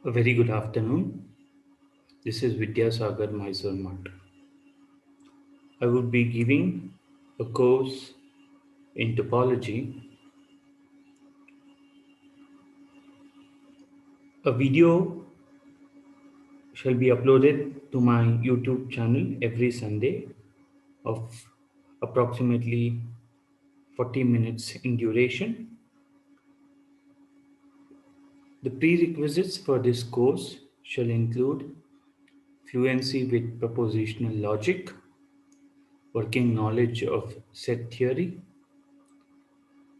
A very good afternoon. This is Vidyasagar Mysore Math. I would be giving a course in topology. A video shall be uploaded to my YouTube channel every Sunday of approximately 40 minutes in duration. The prerequisites for this course shall include fluency with propositional logic, working knowledge of set theory,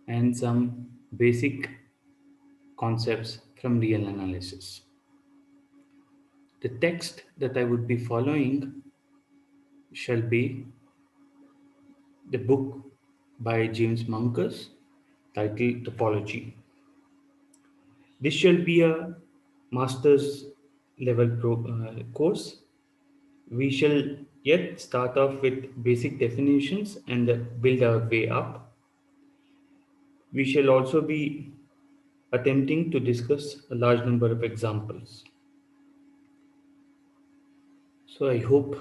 and some basic concepts from real analysis. The text that I would be following shall be the book by James Monkus titled Topology. This shall be a master's level course. We shall yet start off with basic definitions and build our way up. We shall also be attempting to discuss a large number of examples. So I hope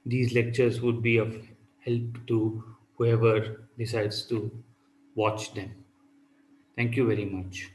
these lectures would be of help to whoever decides to watch them. Thank you very much.